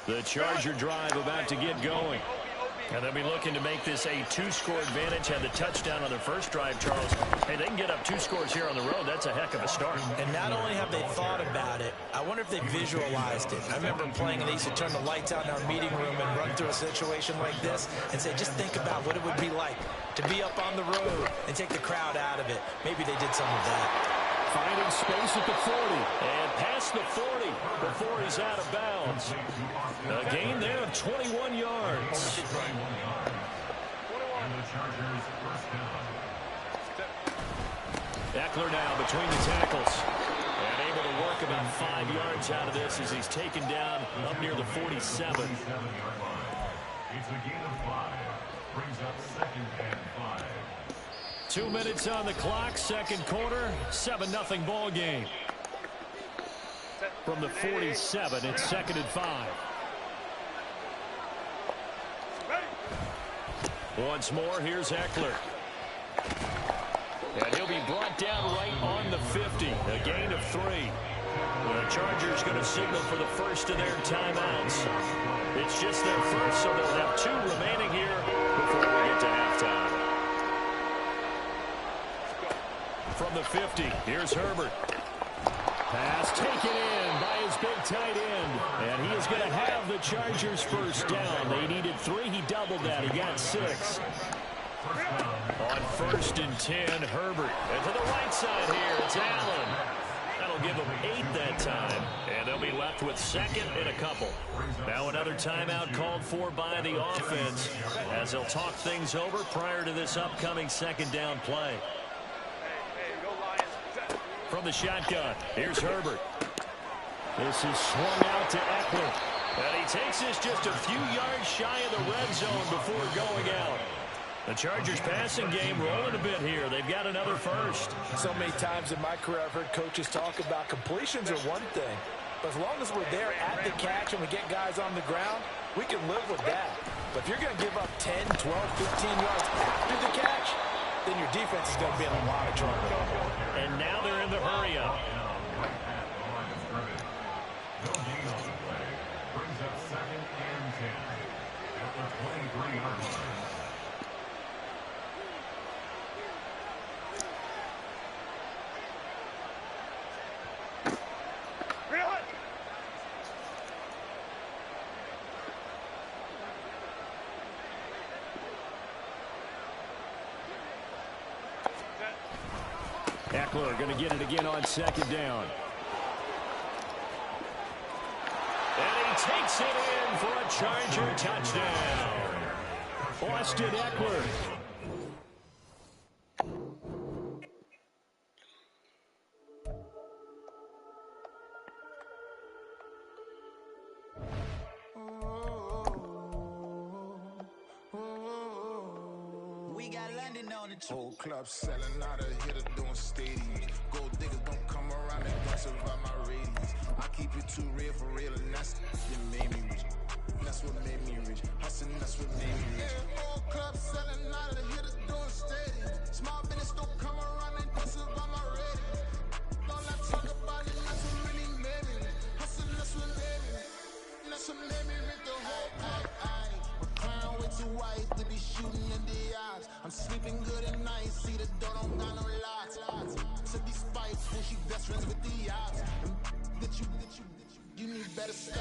The Charger drive about to get going. And they'll be looking to make this a two-score advantage. Had the touchdown on their first drive, Charles. Hey, they can get up 2 scores here on the road. That's a heck of a start. And not only have they thought about it, I wonder if they visualized it. I remember playing, and they used to turn the lights out in our meeting room and run through a situation like this and say, just think about what it would be like to be up on the road and take the crowd out of it. Maybe they did some of that. Finding space at the 40. And past the 40 before he's out of bounds. A gain there of 21 yards. Eckler now between the tackles. And able to work about 5 yards out of this as he's taken down up near the 47. It's a gain of 5. Brings up 2nd and 5. 2 minutes on the clock, second quarter, 7-0 ball game. From the 47, it's 2nd and 5. Once more, here's Eckler. And he'll be brought down right on the 50, a gain of 3. The Chargers going to signal for the first of their timeouts. It's just their first, so they'll have 2 remaining here before we get to halftime. From the 50, here's Herbert. Pass taken in by his big tight end. And he is going to have the Chargers first down. They needed 3. He doubled that. He got 6. On 1st and 10, Herbert. And to the right side here, it's Allen. That'll give them 8 that time. And they'll be left with 2nd and a couple. Now another timeout called for by the offense as they'll talk things over prior to this upcoming 2nd down play. From the shotgun, here's Herbert. This is swung out to Eckler. And he takes this just a few yards shy of the red zone before going out. The Chargers passing game rolling a bit here. They've got another first. So many times in my career I've heard coaches talk about completions are one thing. But as long as we're there at the catch and we get guys on the ground, we can live with that. But if you're going to give up 10, 12, 15 yards after the catch, then your defense is going to be in a lot of trouble. And now they're in the hurry-up. No gain on the play. Brings up 2nd and 10. At the 23-yard line. Eckler going to get it again on 2nd down. And he takes it in for a Charger touchdown. Austin Eckler. Whole club selling out of hitter doing stadiums. Gold diggers don't come around and don't survive my radius. I keep it too real for real, and that's what made me rich. That's what made me rich. Hustling, that's what made me rich. Whole club selling out of hitters doing stadiums. Small business don't come around and don't survive my radius. All I talk about it, that's what really made me rich. Hustling, that's what made me rich. That's what made me rich. The whole club, recline way too white to be shooting in the eyes. I'm sleeping good at night, see the door don't got no locks. To be spiteful, she best friends with the odds. You need better stop.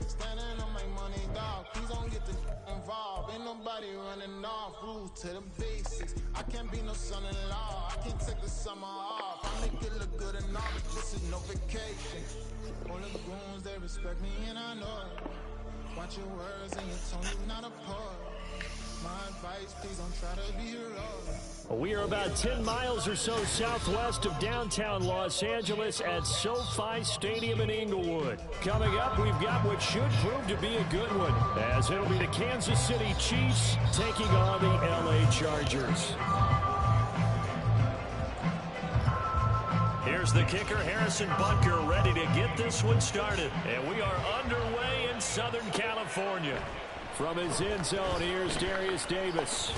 Standing on my money, dog. Please don't get the involved. Ain't nobody running off. Rules to the basics. I can't be no son-in-law. I can't take the summer off. I make it look good and all, but this is no vacation. All the goons, they respect me and I know it. Watch your words and your tone is not a part. My advice, please don't try to be heroic. We are about 10 miles or so southwest of downtown Los Angeles at SoFi Stadium in Inglewood. Coming up, we've got what should prove to be a good one, as it'll be the Kansas City Chiefs taking on the LA Chargers. Here's the kicker, Harrison Butker, ready to get this one started. And we are underway in Southern California. From his end zone, here's Darius Davis.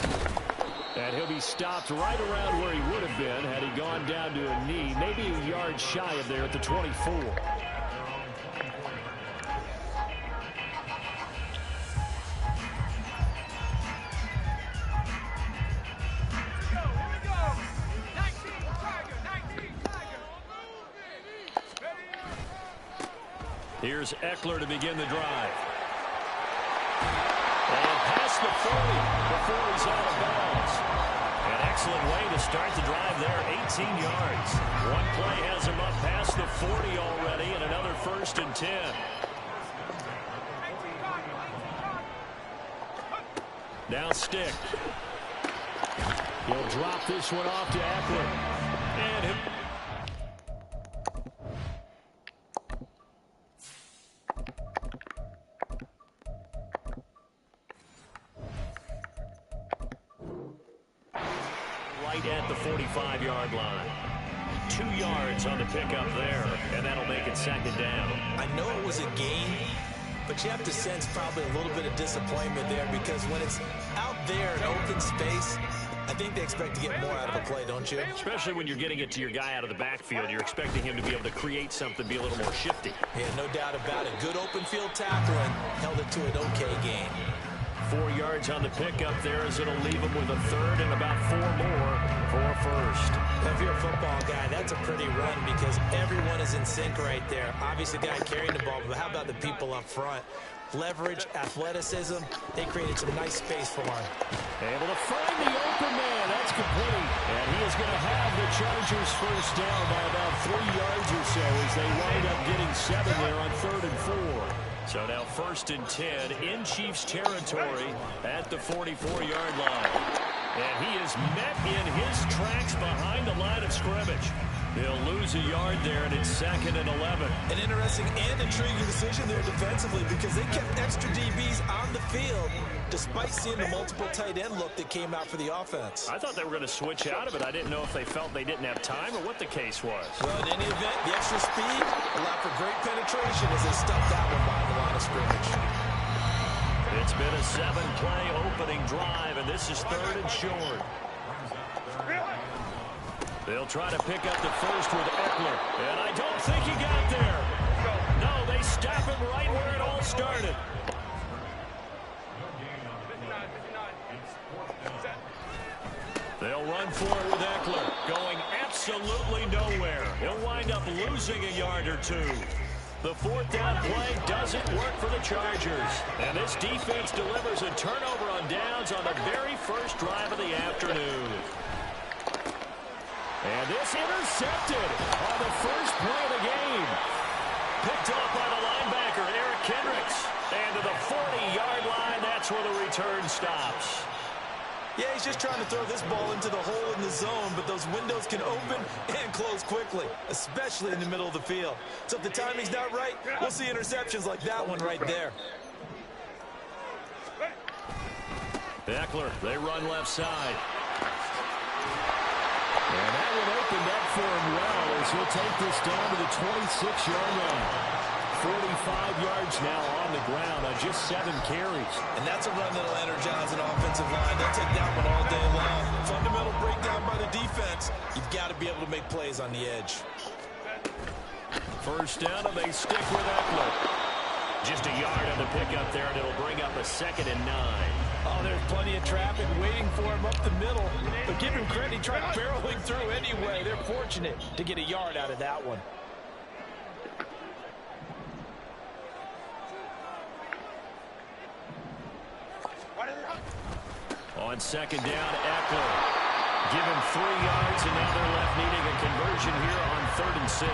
And he'll be stopped right around where he would have been had he gone down to a knee, maybe a yard shy of there at the 24. Here's Eckler to begin the drive. And past the 40 before he's out of bounds. An excellent way to start the drive there, 18 yards. One play has him up past the 40 already, and another 1st and 10. Now stick. He'll drop this one off to Eckler. And him. Right at the 45-yard line. 2 yards on the pickup there, and that'll make it 2nd down. I know it was a gain, but you have to sense probably a little bit of disappointment there because when it's out there in open space, I think they expect to get more out of a play, don't you? Especially when you're getting it to your guy out of the backfield. You're expecting him to be able to create something, be a little more shifty. Yeah, no doubt about it. Good open field tackling. Held it to an okay gain. 4 yards on the pickup there as it'll leave him with a 3rd and about 4 more for a 1st. Now, if you're a football guy, that's a pretty run because everyone is in sync right there. Obviously, the guy carrying the ball, but how about the people up front? Leverage, athleticism, they created some nice space for him. Able to find the open man. That's complete. And he is going to have the Chargers 1st down by about 3 yards or so as they wind up getting 7 there on 3rd and 4. So now 1st and 10 in Chiefs territory at the 44-yard line. And he is met in his tracks behind the line of scrimmage. He'll lose a yard there, and it's 2nd and 11. An interesting and intriguing decision there defensively because they kept extra DBs on the field despite seeing the multiple tight end look that came out for the offense. I thought they were going to switch out of it. I didn't know if they felt they didn't have time or what the case was. Well, in any event, the extra speed allowed for great penetration as they stuffed that one behind the line of scrimmage. It's been a 7-play opening drive, and this is 3rd and short. They'll try to pick up the 1st with Eckler, and I don't think he got there. No, they stop him right where it all started. They'll run for it with Eckler, going absolutely nowhere. He'll wind up losing a yard or 2. The 4th down play doesn't work for the Chargers. And this defense delivers a turnover on downs on the very first drive of the afternoon. And this intercepted on the first play of the game. Picked off by the linebacker, Eric Kendricks. And to the 40-yard line, that's where the return stops. Yeah, he's just trying to throw this ball into the hole in the zone, but those windows can open and close quickly, especially in the middle of the field. So if the timing's not right, we'll see interceptions like that one right there. Eckler, they run left side. And that one opened up for him well as he'll take this down to the 26-yard line. 45 yards now on the ground on just 7 carries. And that's a run that'll energize an offensive line. They'll take that one all day long. Fundamental breakdown by the defense. You've got to be able to make plays on the edge. 1st down, and they stick with Eckler. Just a yard on the pickup there, and it'll bring up a 2nd and 9. Oh, there's plenty of traffic waiting for him up the middle. But give him credit, he tried barreling through anyway. They're fortunate to get a yard out of that one. On 2nd down, Eckler. Give him 3 yards, and now they're left needing a conversion here on 3rd and 6.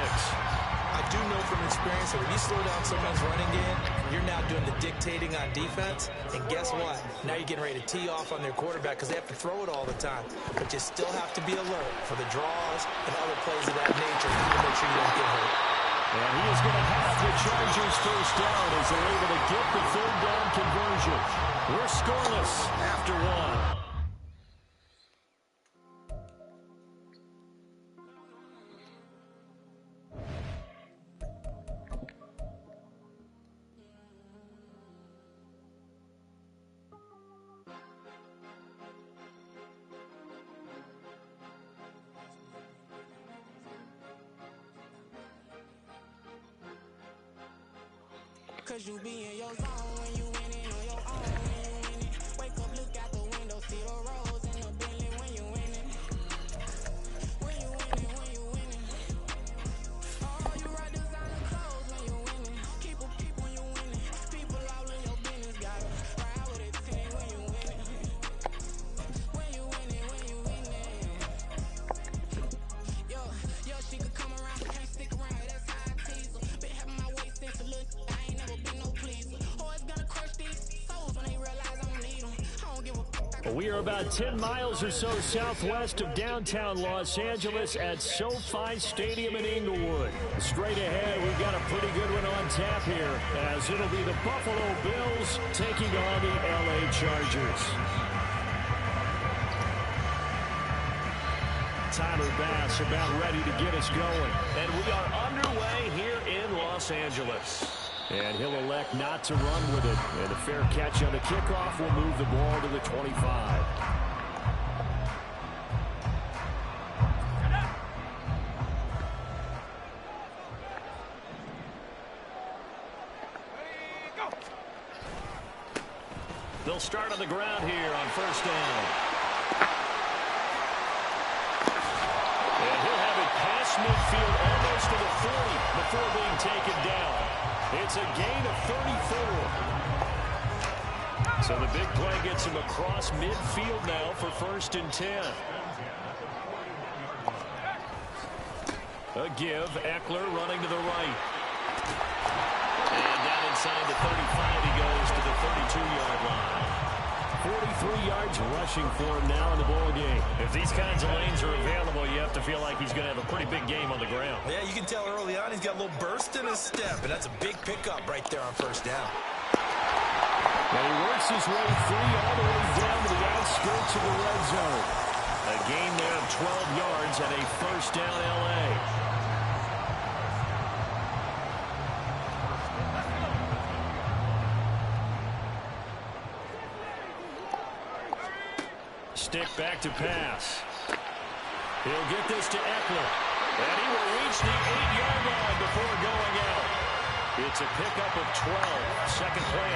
I do know from experience that when you slow down someone's running game, you're now doing the dictating on defense. And guess what? Now you're getting ready to tee off on their quarterback because they have to throw it all the time. But you still have to be alert for the draws and other plays of that nature to make sure you don't get hurt. And he is going to have the Chargers 1st down as they're able to get the 3rd down conversion. We're scoreless after 1. Cause you be in your zone when you winning on your own when you winning. Wake up, look out the window, see the rose in the Bentley when you winning. When you winning, when you winning. Oh, you ride designer clothes when you winning. Keep a We are about 10 miles or so southwest of downtown Los Angeles at SoFi Stadium in Inglewood. Straight ahead, we've got a pretty good one on tap here, as it'll be the Buffalo Bills taking on the LA Chargers. Tyler Bass about ready to get us going. And we are underway here in Los Angeles. And he'll elect not to run with it. And a fair catch on the kickoff will move the ball to the 25. They'll start on the ground here on first down. And he'll have it past midfield almost to the 40 before being taken down. It's a gain of 34. So the big play gets him across midfield now for first and 10. A give. Eckler running to the right. And down inside the 35, he goes to the 32-yard line. 43 yards rushing for him now in the ball game. If these kinds of lanes are available, you have to feel like he's going to have a pretty big game on the ground. Yeah, you can tell early on he's got a little burst in his step, and that's a big pickup right there on first down. And he works his way free all the way down to the outskirts of the red zone. A gain there of 12 yards and a first down LA. Stick back to pass. He'll get this to Eckler. And he will reach the 8-yard line before going out. It's a pickup of 12. Second play.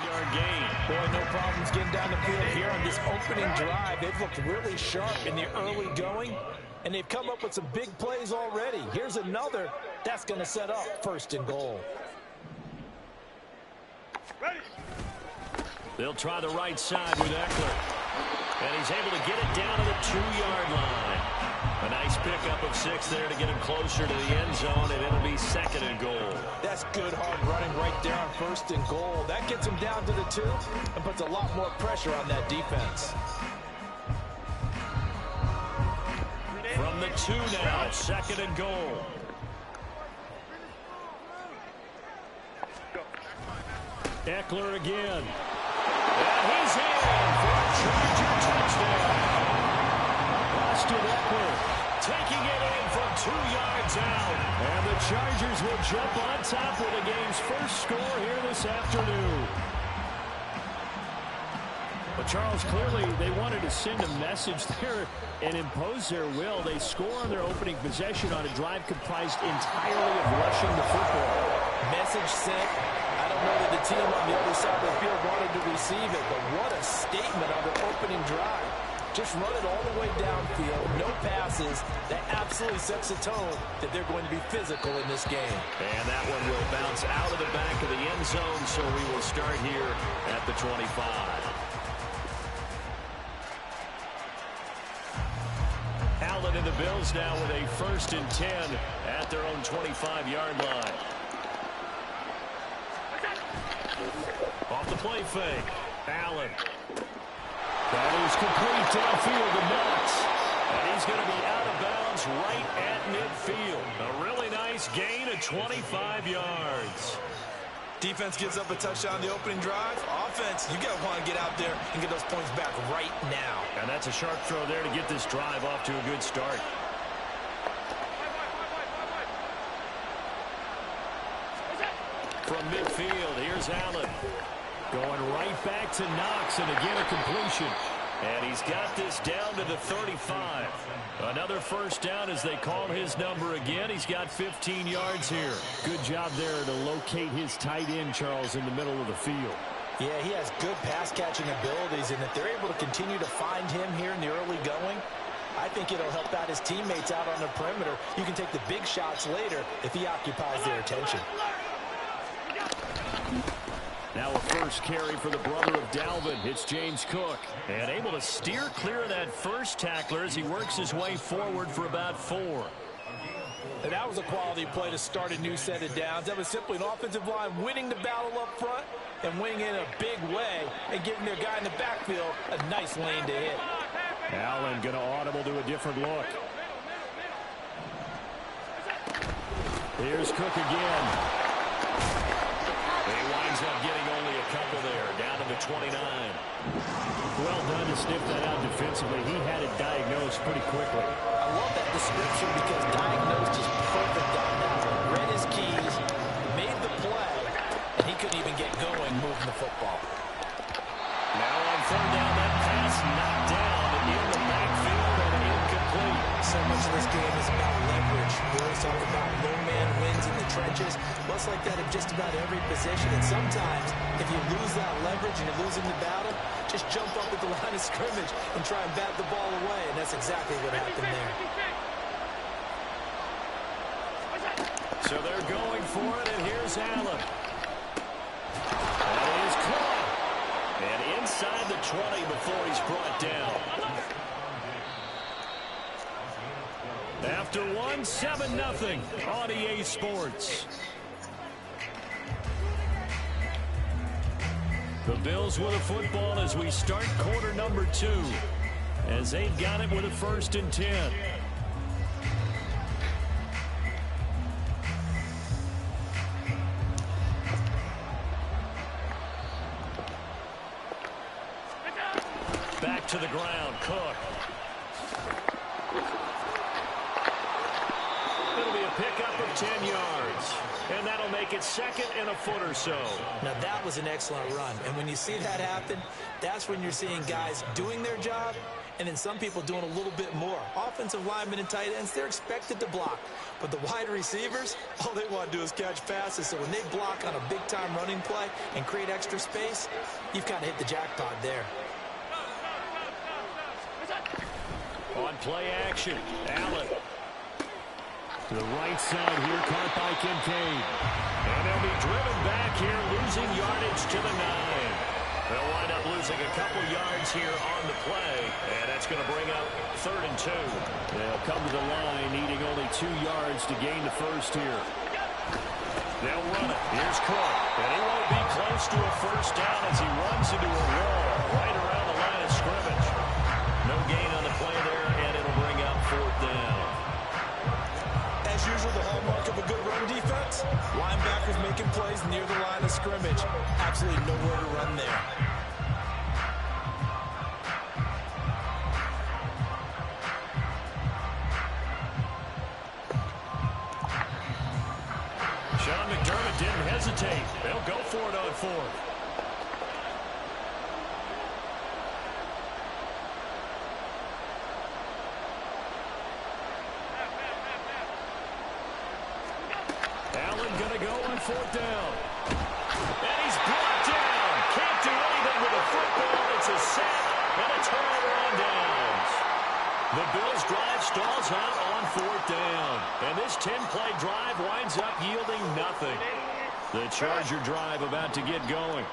Yard gain. Boy, no problems getting down the field here on this opening drive. They've looked really sharp in the early going, and they've come up with some big plays already. Here's another that's going to set up first and goal. They'll try the right side with Eckler. And he's able to get it down to the 2-yard line. A nice pickup of 6 there to get him closer to the end zone, and it'll be second and goal. That's good hard running right there on first and goal. That gets him down to the 2 and puts a lot more pressure on that defense. From the 2 now, second and goal. Eckler again. And he's in for a Charger touchdown. Austin Eckler taking it in from 2 yards out. And the Chargers will jump on top with the game's first score here this afternoon. But Charles, clearly they wanted to send a message there and impose their will. They score on their opening possession on a drive comprised entirely of rushing the football. Message sent. I don't know that the team on the other side of the field wanted to receive it, but what a statement on their opening drive. Just run it all the way downfield, no passes. That absolutely sets the tone that they're going to be physical in this game. And that one will bounce out of the back of the end zone, so we will start here at the 25. Allen and the Bills now with a first and 10 at their own 25-yard line. Off the play fake. Allen. That is complete downfield to Knox. And he's going to be out of bounds right at midfield. A really nice gain of 25 yards. Defense gives up a touchdown on the opening drive. Offense, you got to want to get out there and get those points back right now. And that's a sharp throw there to get this drive off to a good start. From midfield, here's Allen. Going right back to Knox, and again a completion. And he's got this down to the 35. Another first down as they call his number again. He's got 15 yards here. Good job there to locate his tight end, Charles, in the middle of the field. Yeah, he has good pass-catching abilities, and if they're able to continue to find him here in the early going, I think it'll help out his teammates out on the perimeter. You can take the big shots later if he occupies their attention. Now a first carry for the brother of Dalvin. It's James Cook. And able to steer clear of that first tackler as he works his way forward for about 4. And that was a quality play to start a new set of downs. That was simply an offensive line winning the battle up front and winning in a big way and giving their guy in the backfield a nice lane to hit. Allen going to audible to a different look. Here's Cook again. He winds up getting only a couple there, down to the 29. Well done to sniff that out defensively. He had it diagnosed pretty quickly. I love that description because diagnosed is perfect on that one. Read his keys, made the play, and he couldn't even get going moving the football. Now on third down, that pass knocked down in the backfield and incomplete. So much of this game is about leverage. We always talk about low man wins in the trenches. Well, it's like that in just about every position. And sometimes, if you lose that leverage and you're losing the battle, just jump up at the line of scrimmage and try and bat the ball away. And that's exactly what happened there. So they're going for it, and here's Allen. That is caught. And inside the 20 before he's brought down. After one, 7-0 on EA Sports. The Bills with a football as we start quarter number 2. As they've got it with a 1st and 10. Back to the ground, Cook. It'll be a pickup of 10 yards. And that'll make it 2nd and a foot or so. Now, that was an excellent run. And when you see that happen, that's when you're seeing guys doing their job and then some people doing a little bit more. Offensive linemen and tight ends, they're expected to block. But the wide receivers, all they want to do is catch passes. So when they block on a big-time running play and create extra space, you've kind of hit the jackpot there. On play action, Allen. To the right side here, caught by Kincaid. And they'll be driven back here, losing yardage to the 9. They'll wind up losing a couple yards here on the play. And that's going to bring up 3rd and 2. They'll come to the line, needing only 2 yards to gain the first here. They'll run it. Here's Cook. And he won't be close to a first down as he runs into a wall right around the line of scrimmage. No gain on the play there, and it'll bring up 4th down. As usual, the hallmark of a good run defense, linebackers making plays near the line of scrimmage. Absolutely nowhere to run there. Sean McDermott didn't hesitate. They'll go for it on 4th. Allen going to go on 4th down. And he's brought down. Can't do anything with a football. It's a sack and a turnover on downs. The Bills drive stalls out on 4th down. And this 10-play drive winds up yielding nothing. The Charger drive about to get going.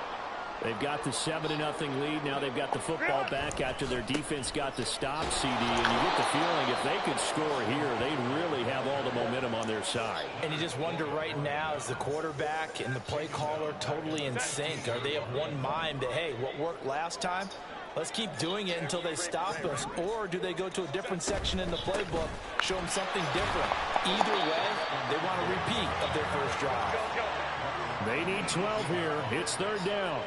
They've got the 7-0 lead. Now they've got the football back after their defense got the stop, CD. And you get the feeling if they could score here, they'd really have all the momentum on their side. And you just wonder right now, is the quarterback and the play caller totally in sync? Are they of one mind that, hey, what worked last time, let's keep doing it until they stop us? Or do they go to a different section in the playbook, show them something different? Either way, they want a repeat of their first drive. They need 12 here. It's 3rd down.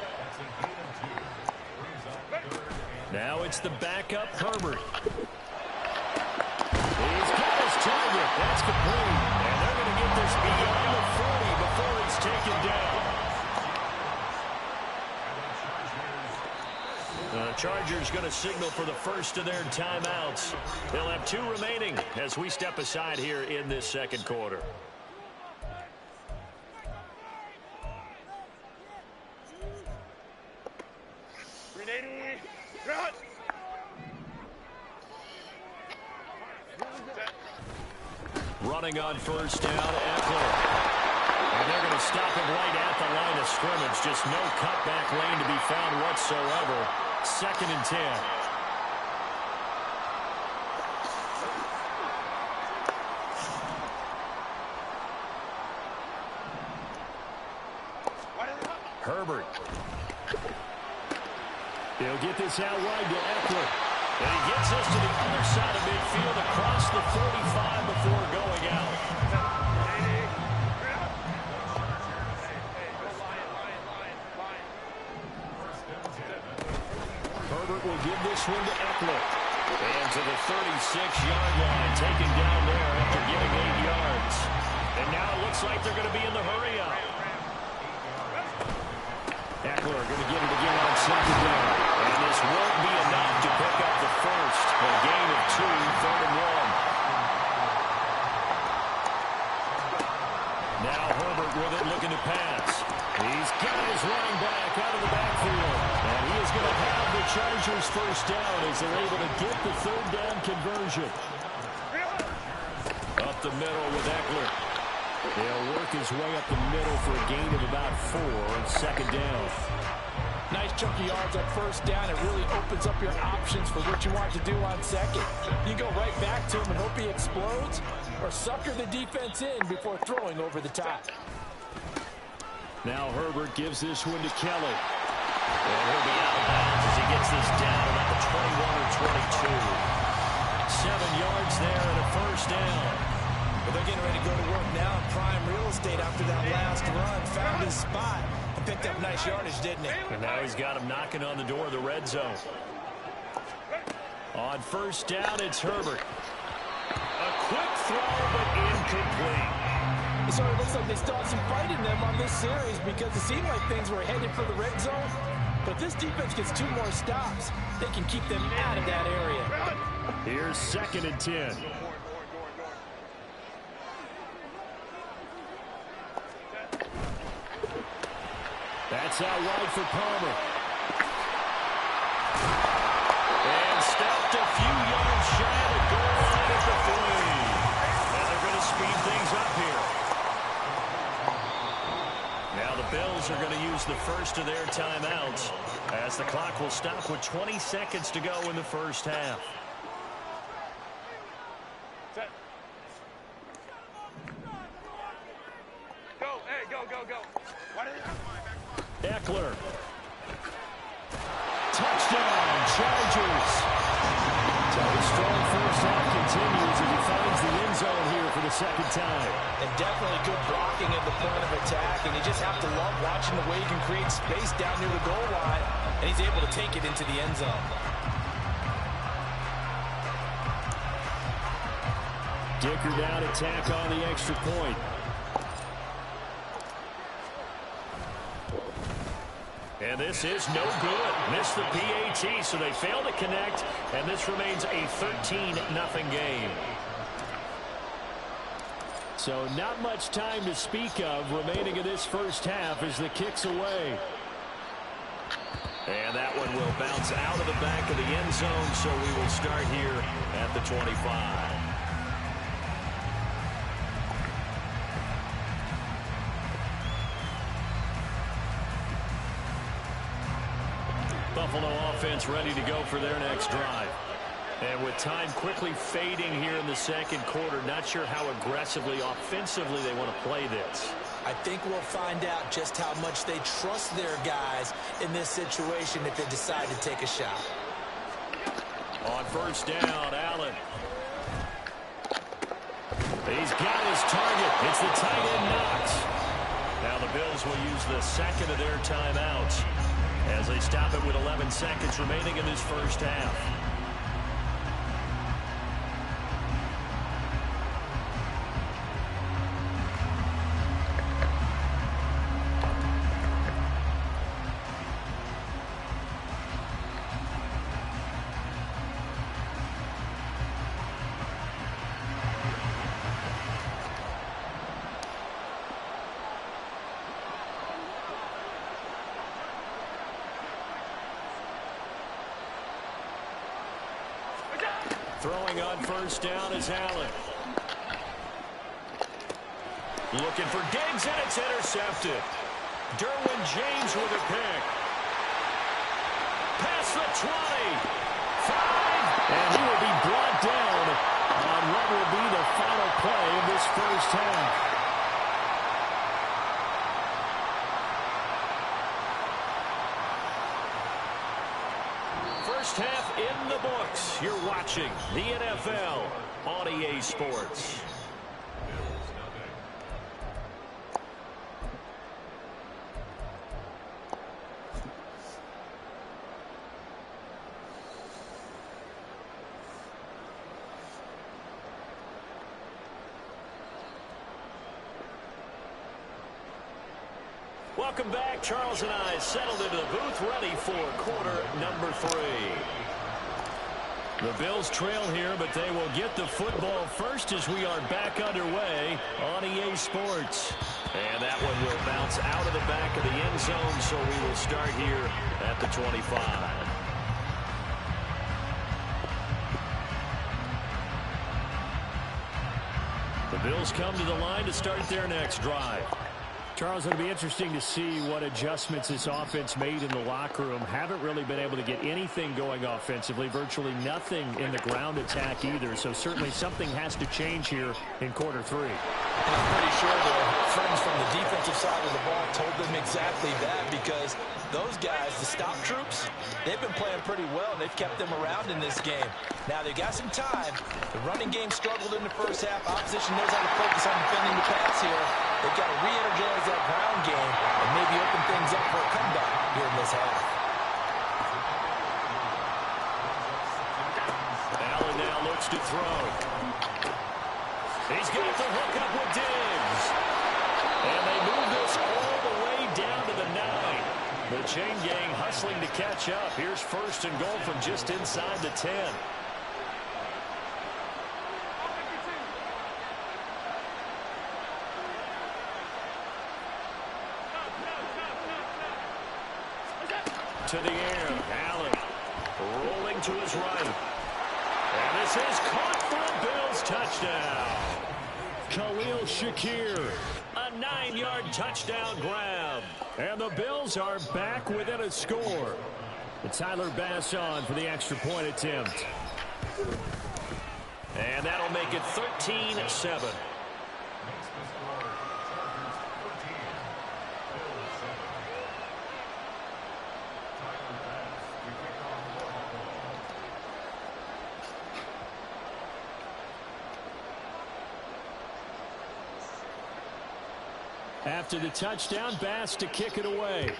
Now it's the backup, Herbert. He's got his target. That's complete. And they're going to get this beyond the 40 before it's taken down. The Chargers going to signal for the first of their timeouts. They'll have 2 remaining as we step aside here in this 2nd quarter. Running on 1st down, Eckler. And they're going to stop him right at the line of scrimmage. Just no cutback lane to be found whatsoever. 2nd and 10. Herbert. He'll get this out wide to Eckler. And he gets us to the other side of midfield across the 45 before going out. Herbert will give this one to Eckler. And to the 36-yard line, taken down there after getting 8 yards. And now it looks like they're going to be in the hurry-up. Eckler going to get it again on 2nd down. And this won't be enough to pick up the first. A gain of 2, 3rd and 1. Now Herbert with it, looking to pass. He's got his running back out of the backfield. And he is going to have the Chargers first down as they're able to get the 3rd down conversion. Up the middle with Eckler. He'll work his way up the middle for a gain of about 4 on 2nd down. Nice chunky yards on 1st down. It really opens up your options for what you want to do on 2nd. You go right back to him and hope he explodes, or sucker the defense in before throwing over the top. Now Herbert gives this one to Kelly. And he'll be out of bounds as he gets this down about the 21 or 22. 7 yards there and a 1st down. But they're getting ready to go to work now in prime real estate after that last run. Found his spot and picked up nice yardage, didn't he? And now he's got him knocking on the door of the red zone. On 1st down, it's Herbert. A quick throw, but incomplete. So it looks like they still have some fight in them on this series because it seemed like things were headed for the red zone. But this defense gets 2 more stops. They can keep them out of that area. Here's 2nd and 10. That's out wide for Palmer. And stepped a few yards shy of the goal line at the 3. And they're going to speed things up here. Now the Bills are going to use the first of their timeouts as the clock will stop with 20 seconds to go in the 1st half. Eckler. Touchdown, Chargers. So his strong 1st half continues as he finds the end zone here for the 2nd time. And definitely good blocking at the point of attack. And you just have to love watching the way he can create space down near the goal line. And he's able to take it into the end zone. Dicker down, attack on the extra point. And this is no good. Missed the PAT, so they fail to connect, and this remains a 13-0 game. So not much time to speak of remaining in this 1st half as the kick's away. And that one will bounce out of the back of the end zone, so we will start here at the 25. Buffalo offense ready to go for their next drive. And with time quickly fading here in the 2nd quarter, not sure how aggressively, offensively they want to play this. I think we'll find out just how much they trust their guys in this situation if they decide to take a shot. On 1st down, Allen. He's got his target. It's the tight end Knox. Now the Bills will use the 2nd of their timeouts as they stop it with 11 seconds remaining in this 1st half. Throwing on 1st down is Allen. Looking for Diggs, and it's intercepted. Derwin James with a pick. Past the 20. 5. And he will be brought down on what will be the final play of this first half. First half in the books. You're watching the NFL on EA Sports. Welcome back. Charles and I settled into the booth, ready for quarter number 3. The Bills trail here, but they will get the football first as we are back underway on EA Sports. And that one will bounce out of the back of the end zone, so we will start here at the 25. The Bills come to the line to start their next drive. Charles, it'll be interesting to see what adjustments this offense made in the locker room. Haven't really been able to get anything going offensively, virtually nothing in the ground attack either. So certainly something has to change here in quarter 3. And I'm pretty sure their friends from the defensive side of the ball told them exactly that, because those guys, the stop troops, they've been playing pretty well. They've kept them around in this game. Now they've got some time. The running game struggled in the first half. Opposition knows how to focus on defending the pass here. They've got to re-energize that ground game and maybe open things up for a comeback here in this half. Allen now looks to throw. He's got the hook up with Diggs. And they move this all the way down to the 9. The chain gang hustling to catch up. Here's first and goal from just inside the 10. To the air, Allen rolling to his right. And this is caught for a Bills touchdown. Khalil Shakir, a 9-yard touchdown grab. And the Bills are back within a score. And Tyler Bass on for the extra point attempt. And that'll make it 13-7. After the touchdown, Bass to kick it away.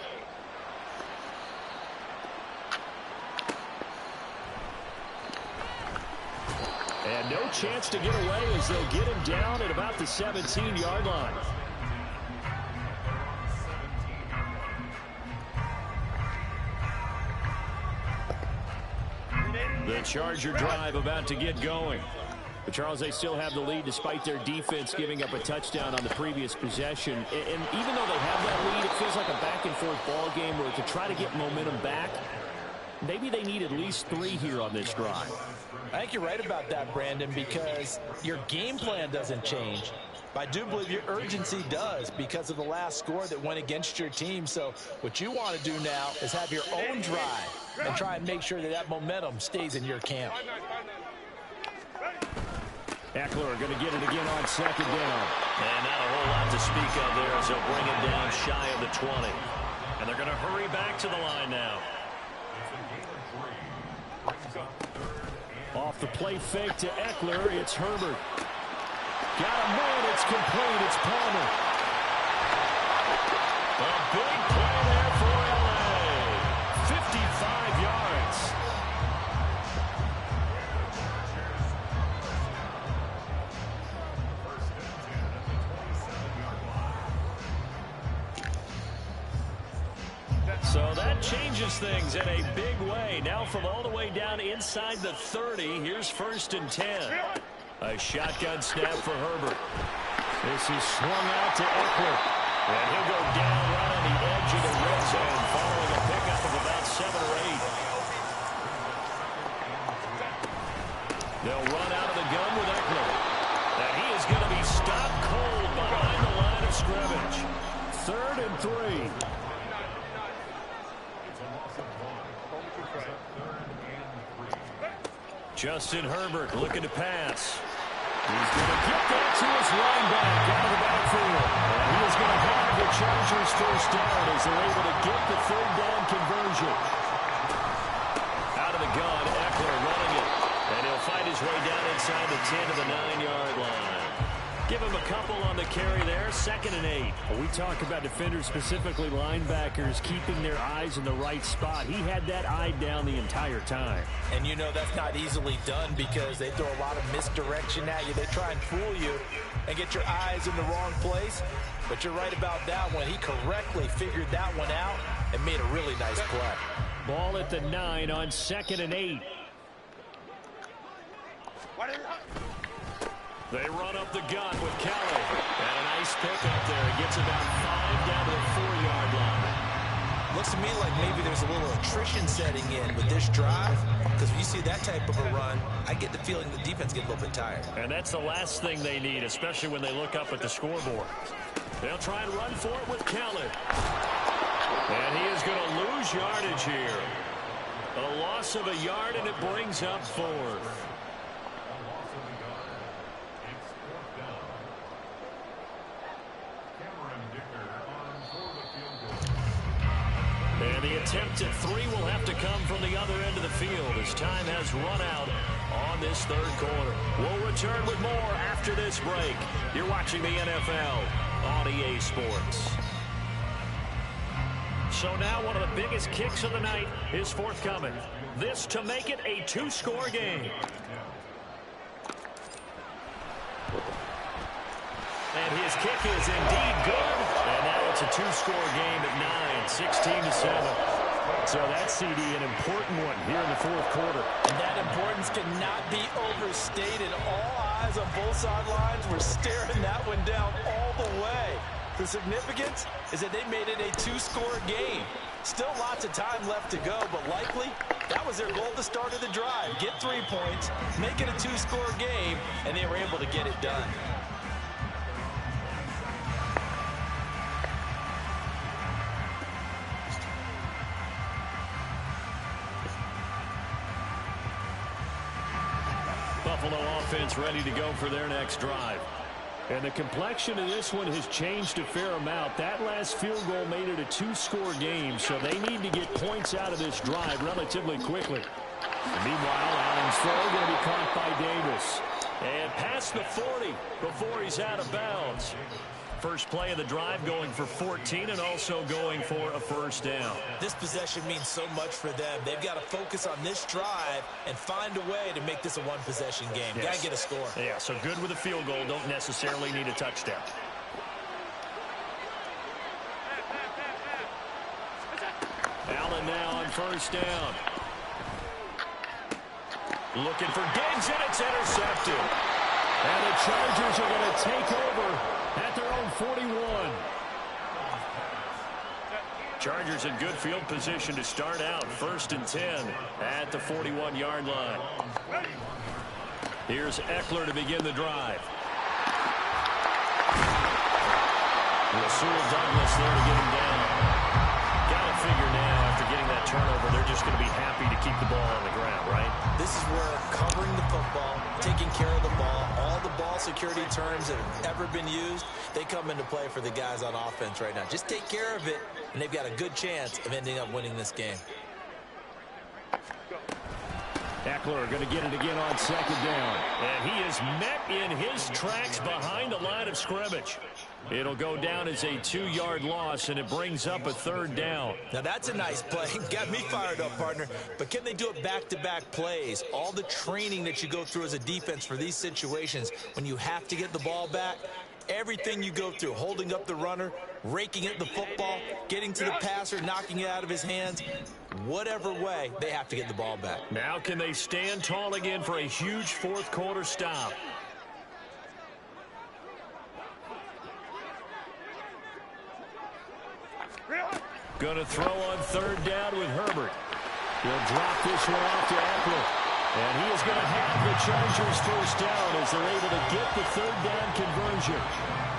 And no chance to get away as they'll get him down at about the 17-yard line. The Charger drive about to get going. But Charles, they still have the lead despite their defense giving up a touchdown on the previous possession. And even though they have that lead, it feels like a back-and-forth ball game where to try to get momentum back, maybe they need at least 3 here on this drive. I think you're right about that, Brandon, because your game plan doesn't change. But I do believe your urgency does because of the last score that went against your team. So what you want to do now is have your own drive and try and make sure that that momentum stays in your camp. Eckler going to get it again on second down. And not a whole lot to speak of there as they'll bring it down shy of the 20. And they're going to hurry back to the line now. Off the play fake to Eckler, it's Herbert. Got a man, it's complete, it's Palmer. A big play there for LA. 55 yards. So that changes things in a big way. Now from all the way down inside the 30, here's first and 10. A shotgun snap for Herbert. This is swung out to Eckler. And he'll go down right on the edge of the red zone following a pickup of about 7 or 8. They'll run out of the gun with Eckler. And he is going to be stopped cold behind the line of scrimmage. 3rd and 3. Justin Herbert looking to pass. He's going to get that to his linebacker out of the backfield. And he is going to have the Chargers first down as they're able to get the 3rd down conversion. Out of the gun, Eckler running it. And he'll fight his way down inside the 10 to the 9-yard line. Give him a couple on the carry there, 2nd and 8. We talk about defenders, specifically linebackers, keeping their eyes in the right spot. He had that eye down the entire time. And you know that's not easily done because they throw a lot of misdirection at you. They try and fool you and get your eyes in the wrong place. But you're right about that one. He correctly figured that one out and made a really nice play. Ball at the 9 on 2nd and 8. They run up the gun with Kelly. And a nice pickup there. He gets about 5 down to the 4-yard line. Looks to me like maybe there's a little attrition setting in with this drive. Because when you see that type of a run, I get the feeling the defense gets a little bit tired. And that's the last thing they need, especially when they look up at the scoreboard. They'll try and run for it with Kelly. And he is going to lose yardage here. A loss of a yard, and it brings up 4th. And the attempt at 3 will have to come from the other end of the field as time has run out on this 3rd quarter. We'll return with more after this break. You're watching the NFL on EA Sports. So now one of the biggest kicks of the night is forthcoming. This to make it a 2-score game. And his kick is indeed good. And now it's a 2-score game at 9, 16-7. So that's, CD, an important one here in the 4th quarter. And that importance cannot be overstated. All eyes on both sidelines were staring that one down all the way. The significance is that they made it a 2-score game. Still lots of time left to go, but likely that was their goal at the start of the drive. Get 3 points, make it a 2-score game, and they were able to get it done. Buffalo offense ready to go for their next drive. And the complexion of this one has changed a fair amount. That last field goal made it a 2-score game, so they need to get points out of this drive relatively quickly. And meanwhile, Allen's throw going to be caught by Davis. And past the 40 before he's out of bounds. First play of the drive going for 14 and also going for a first down. This possession means so much for them. They've got to focus on this drive and find a way to make this a one-possession game. Yes. Got to get a score. Yeah, so good with a field goal. Don't necessarily need a touchdown. Allen now on first down. Looking for Diggs, and it's intercepted. And the Chargers are going to take over at their own 41. Chargers in good field position to start out. 1st and 10 at the 41-yard line. Here's Eckler to begin the drive. Rasul Douglas there to get him down. Got to figure now, after getting that turnover, they're just going to be happy to keep the ball on the ground, right? This is where covering the football, taking care of the ball, all the ball security terms that have ever been used, they come into play for the guys on offense right now. Just take care of it, and they've got a good chance of ending up winning this game. Eckler going to get it again on 2nd down. And he is met in his tracks behind the line of scrimmage. It'll go down as a 2-yard loss, and it brings up a 3rd down. Now, that's a nice play. Got me fired up, partner. But can they do it back-to-back plays? All the training that you go through as a defense for these situations, when you have to get the ball back, everything you go through, holding up the runner, raking at the football, getting to the passer, knocking it out of his hands, whatever way, they have to get the ball back. Now can they stand tall again for a huge 4th quarter stop? Going to throw on 3rd down with Herbert. He'll drop this one off to Eckler. And he is going to have the Chargers first down as they're able to get the third down conversion.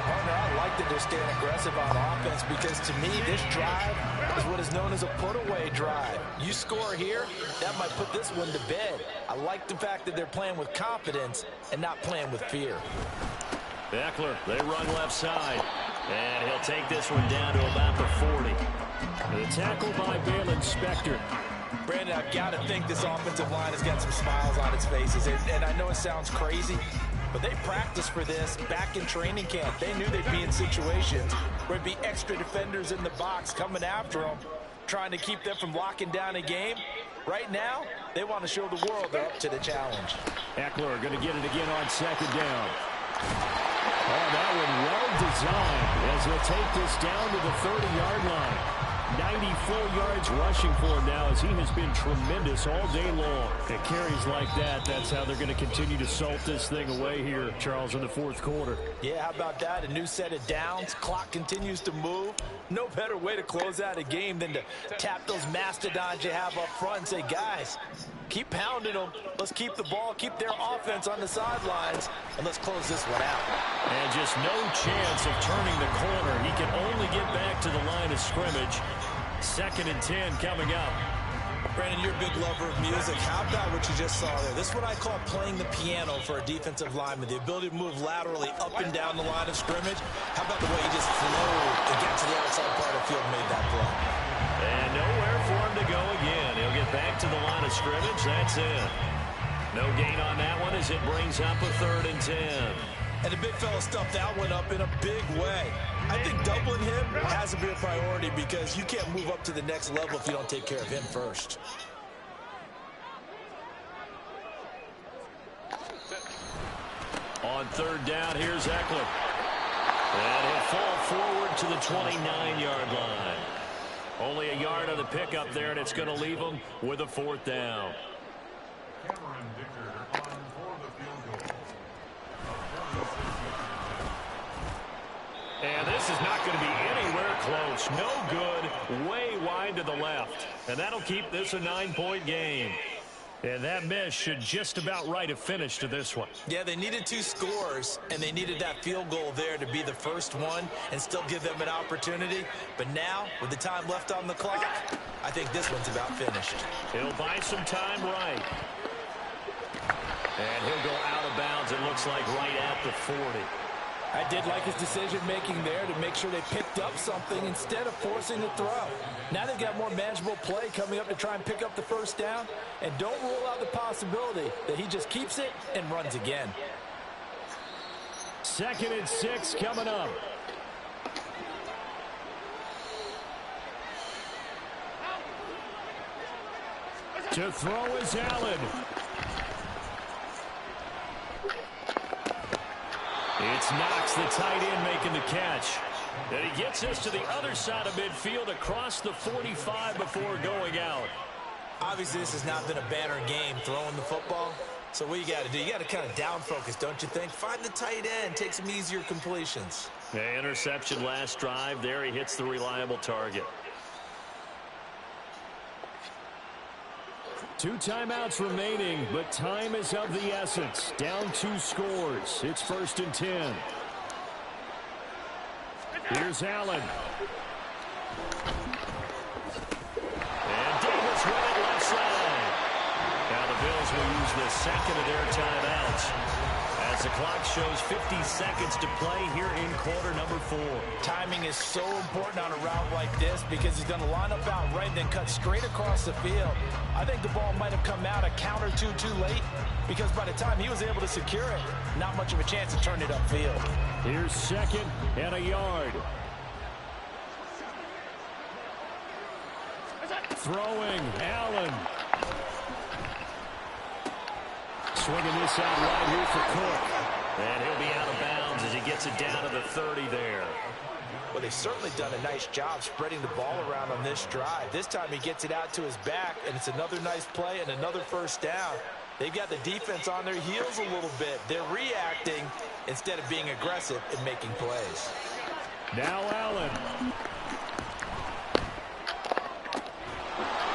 Partner, I like that they're staying aggressive on offense because to me, this drive is what is known as a put-away drive. You score here, that might put this one to bed. I like the fact that they're playing with confidence and not playing with fear. Eckler, they run left side. And he'll take this one down to about the 40. The tackle by Balen Spector. Brandon, I've got to think this offensive line has got some smiles on its faces. And I know it sounds crazy, but they practiced for this back in training camp. They knew they'd be in situations where there'd be extra defenders in the box coming after them, trying to keep them from locking down a game. Right now, they want to show the world they're up to the challenge. Eckler going to get it again on second down. Oh, that one well designed as he'll take this down to the 30-yard line. 94 yards rushing for him now as he has been tremendous all day long. At carries like that, that's how they're going to continue to salt this thing away here, Charles, in the fourth quarter. Yeah, how about that? A new set of downs. Clock continues to move. No better way to close out a game than to tap those mastodons you have up front and say, guys, keep pounding them. Let's keep the ball, keep their offense on the sidelines, and let's close this one out. And just no chance of turning the corner. He can only get back to the line of scrimmage. 2nd and 10 coming up. Brandon, you're a big lover of music. How about what you just saw there? This is what I call playing the piano for a defensive lineman. The ability to move laterally up and down the line of scrimmage. How about the way he just flowed and got to the outside part of the field and made that play? And nowhere for him to go again. He'll get back to the line of scrimmage. That's it. No gain on that one as it brings up a 3rd and 10. And the big fella stuffed that one up in a big way. I think doubling him has to be a priority because you can't move up to the next level if you don't take care of him first. On 3rd down, here's Eckler. And he'll fall forward to the 29-yard line. Only a yard of the pickup there, and it's going to leave him with a 4th down. Cameron Dicker on for the field goal. And this is not going to be anywhere close. No good. Way wide to the left. And that'll keep this a 9-point game. And that miss should just about write a finish to this one. Yeah, they needed 2 scores, and they needed that field goal there to be the first one and still give them an opportunity. But now, with the time left on the clock, I think this one's about finished. He'll buy some time right. And he'll go out of bounds, it looks like, right at the 40. I did like his decision-making there to make sure they picked up something instead of forcing the throw. Now they've got more manageable play coming up to try and pick up the first down. And don't rule out the possibility that he just keeps it and runs again. 2nd and 6 coming up. To throw is Allen. It's Knox, the tight end, making the catch. And he gets this to the other side of midfield across the 45 before going out. Obviously, this has not been a banner game throwing the football. So what you got to do, you got to kind of down focus, don't you think? Find the tight end, take some easier completions. Yeah, interception last drive. There he hits the reliable target. 2 timeouts remaining, but time is of the essence. Down 2 scores. It's 1st and 10. Here's Allen. And Davis with it left side. Now the Bills will use the 2nd of their timeouts as the clock shows 50 seconds to play here in quarter number 4. Timing is so important on a route like this because he's going to line up out right and then cut straight across the field. I think the ball might have come out a count or two too late because by the time he was able to secure it, not much of a chance to turn it upfield. Here's 2nd and a yard. Throwing, Allen. Swinging this out right here for Cook. And he'll be out of bounds as he gets it down to the 30 there. Well, they've certainly done a nice job spreading the ball around on this drive. This time he gets it out to his back, and it's another nice play and another first down. They've got the defense on their heels a little bit. They're reacting instead of being aggressive and making plays. Now Allen.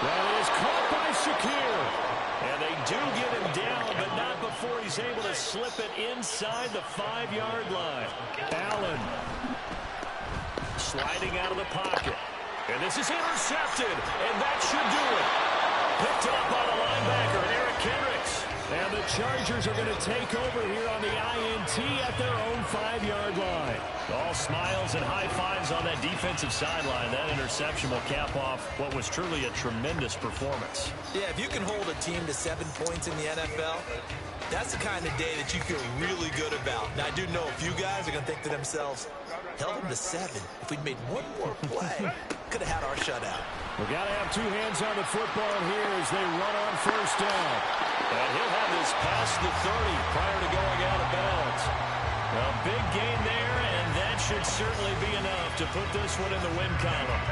That is caught by Shakir. And they do get him he's able to slip it inside the 5-yard line. Allen sliding out of the pocket. And this is intercepted, and that should do it. Picked up by the linebacker, Eric Kendricks. And the Chargers are going to take over here on the INT at their own 5-yard line. All smiles and high fives on that defensive sideline. That interception will cap off what was truly a tremendous performance. Yeah, if you can hold a team to 7 points in the NFL, that's the kind of day that you feel really good about. Now, I do know a few guys are going to think to themselves, held them to 7. If we'd made one more play, could have had our shutout. We've got to have 2 hands on the football here as they run on first down. And he'll have this past the 30 prior to going out of bounds. A big gain there, and that should certainly be enough to put this one in the win column.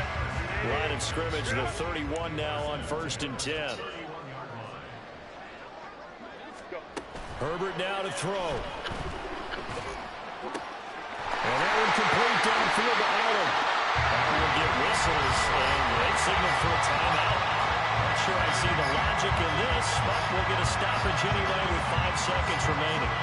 Line of scrimmage, the 31 now on 1st and 10. Herbert now to throw. And that one complete downfield to Allen. Allen will get whistles, and they signal for a timeout. Not sure I see the logic in this, but we'll get a stoppage anyway with 5 seconds remaining.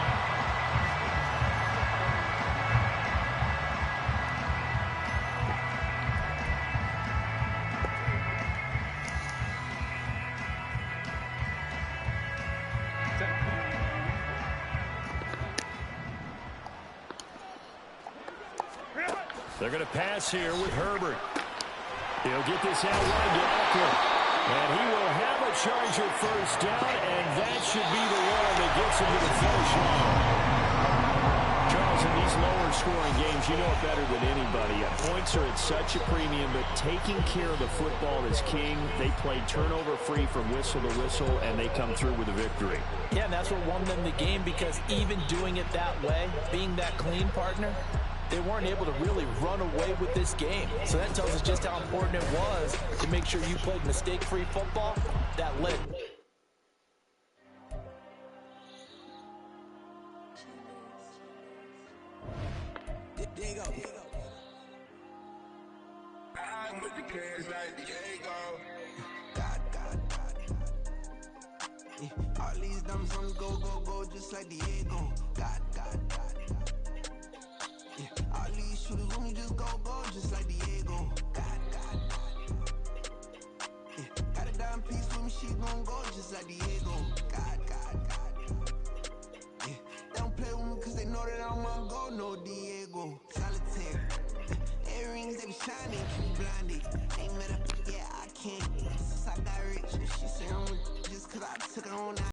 They're going to pass here with Herbert. He'll get this out wide to Eckler. And he will have a Charger first down, and that should be the one that gets him to the finish line. Charles, in these lower-scoring games, you know it better than anybody. Points are at such a premium, but taking care of the football is king. They played turnover-free from whistle to whistle, and they come through with a victory. Yeah, and that's what won them the game, because even doing it that way, being that clean partner, they weren't able to really run away with this game. So that tells us just how important it was to make sure you played mistake-free football. That led. Diego. I'm with the players like Diego. God. Yeah, all these dumb songs go, just like Diego. God. Yeah, all these shooters when we just go, just like Diego. God. Yeah, got a dime piece with me, she gon' go just like Diego. God. Yeah, they don't play with me cause they know that I'm on go, no Diego. Solitaire, earrings they be shiny,